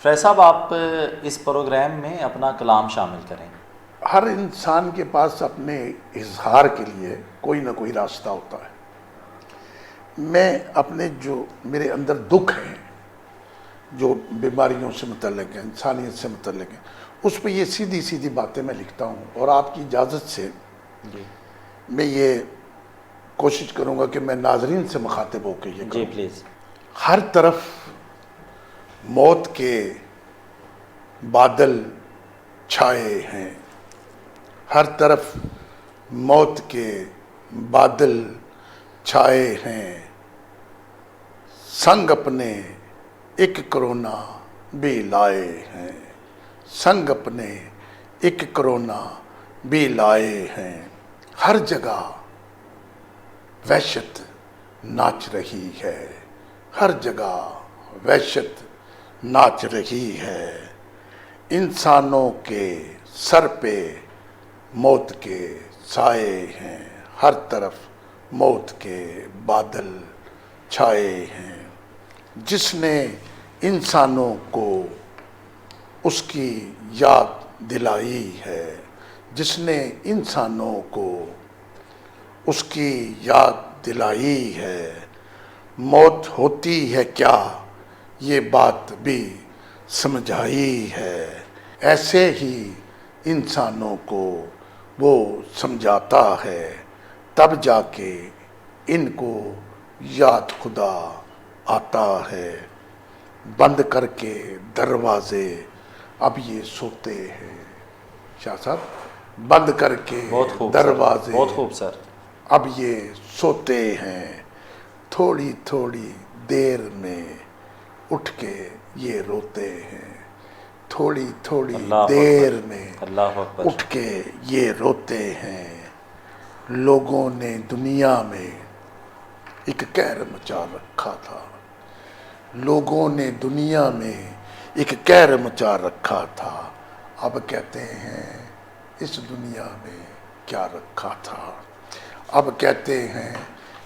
فیض صاحب، آپ اس پروگرام میں اپنا کلام شامل کریں۔ ہر انسان کے پاس اپنے اظہار کے لیے کوئی نہ کوئی راستہ ہوتا ہے۔ میں اپنے جو میرے اندر دکھ ہیں، جو بیماریوں سے متعلق ہیں، انسانیت سے متعلق ہیں، اس پہ یہ سیدھی سیدھی باتیں میں لکھتا ہوں، اور آپ کی اجازت سے جی میں یہ کوشش کروں گا کہ میں ناظرین سے مخاطب ہو کے یہ جی کروں۔ پلیز۔ ہر طرف موت کے بادل چھائے ہیں، ہر طرف موت کے بادل چھائے ہیں، سنگ اپنے ایک کرونا بھی لائے ہیں، سنگ اپنے ایک کرونا بھی لائے ہیں، ہر جگہ وحشت ناچ رہی ہے، ہر جگہ وحشت ناچ رہی ہے، انسانوں کے سر پہ موت کے سائے ہیں، ہر طرف موت کے بادل چھائے ہیں، جس نے انسانوں کو اس کی یاد دلائی ہے، جس نے انسانوں کو اس کی یاد دلائی ہے، موت ہوتی ہے کیا یہ بات بھی سمجھائی ہے، ایسے ہی انسانوں کو وہ سمجھاتا ہے، تب جا کے ان کو یاد خدا آتا ہے، بند کر کے دروازے اب یہ سوتے ہیں۔ شاہ صاحب، بند کر کے بہت خوب دروازے سر، بہت خوب سر۔ اب یہ سوتے ہیں، تھوڑی تھوڑی دیر میں اٹھ کے یہ روتے ہیں، تھوڑی تھوڑی اللہ دیر اکبر، میں اللہ اکبر۔ اٹھ کے یہ روتے ہیں، لوگوں نے دنیا میں ایک قہر مچا رکھا تھا، لوگوں نے دنیا میں ایک قہر مچا رکھا تھا، اب کہتے ہیں اس دنیا میں کیا رکھا تھا، اب کہتے ہیں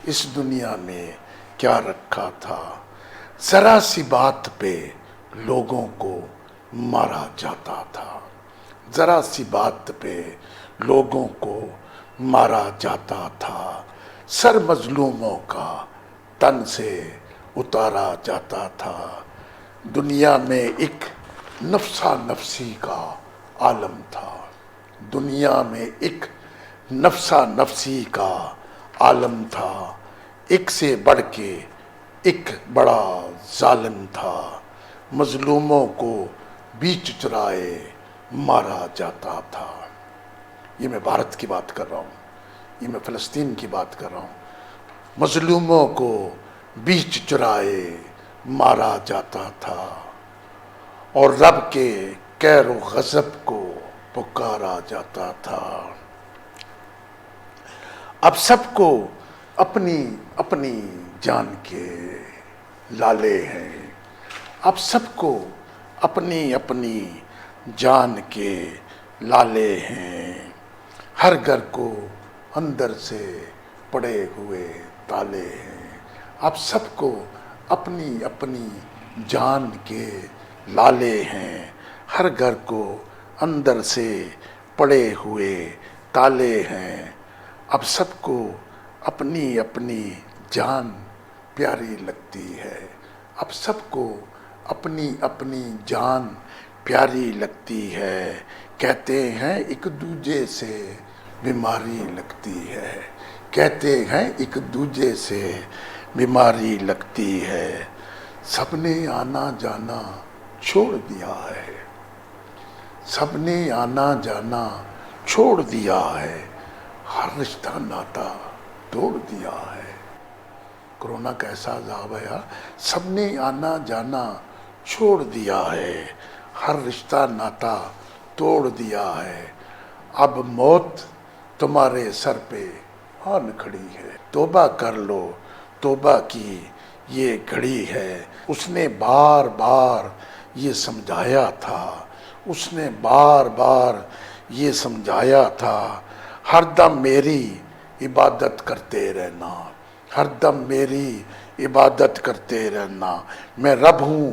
اس دنیا میں کیا رکھا تھا، ذرا سی بات پہ لوگوں کو مارا جاتا تھا، ذرا سی بات پہ لوگوں کو مارا جاتا تھا، سر مظلوموں کا تن سے اتارا جاتا تھا، دنیا میں ایک نفسا نفسی کا عالم تھا، دنیا میں ایک نفسا نفسی کا عالم تھا، ایک سے بڑھ کے ایک بڑا ظالم تھا، مظلوموں کو بیچ چرائے مارا جاتا تھا۔ یہ میں بھارت کی بات کر رہا ہوں، یہ میں فلسطین کی بات کر رہا ہوں، مظلوموں کو بیچ چرائے مارا جاتا تھا، اور رب کے قہر و غضب کو پکارا جاتا تھا۔ اب سب کو اپنی اپنی جان کے لالے ہیں، اب سب کو اپنی اپنی جان کے لالے ہیں، ہر گھر کو اندر سے پڑے ہوئے تالے ہیں، اب سب کو اپنی اپنی جان کے لالے ہیں، ہر گھر کو اندر سے پڑے ہوئے تالے ہیں، اب سب کو اپنی اپنی جان پیاری لگتی ہے، اب سب کو اپنی اپنی جان پیاری لگتی ہے، کہتے ہیں ایک دوجے سے بیماری لگتی ہے، کہتے ہیں ایک دوجے سے بیماری لگتی ہے، سب نے آنا جانا چھوڑ دیا ہے، سب نے آنا جانا چھوڑ دیا ہے، ہر رشتہ ناتا توڑ دیا ہے، کرونا کا ایسا عذاب ہے، سب نے آنا جانا چھوڑ دیا ہے، ہر رشتہ ناتا توڑ دیا ہے، اب موت تمہارے سر پہ آن کھڑی ہے، توبہ کر لو توبہ کی یہ گھڑی ہے، اس نے بار بار یہ سمجھایا تھا، اس نے بار بار یہ سمجھایا تھا، ہر دم میری عبادت کرتے رہنا، ہر دم میری عبادت کرتے رہنا، میں رب ہوں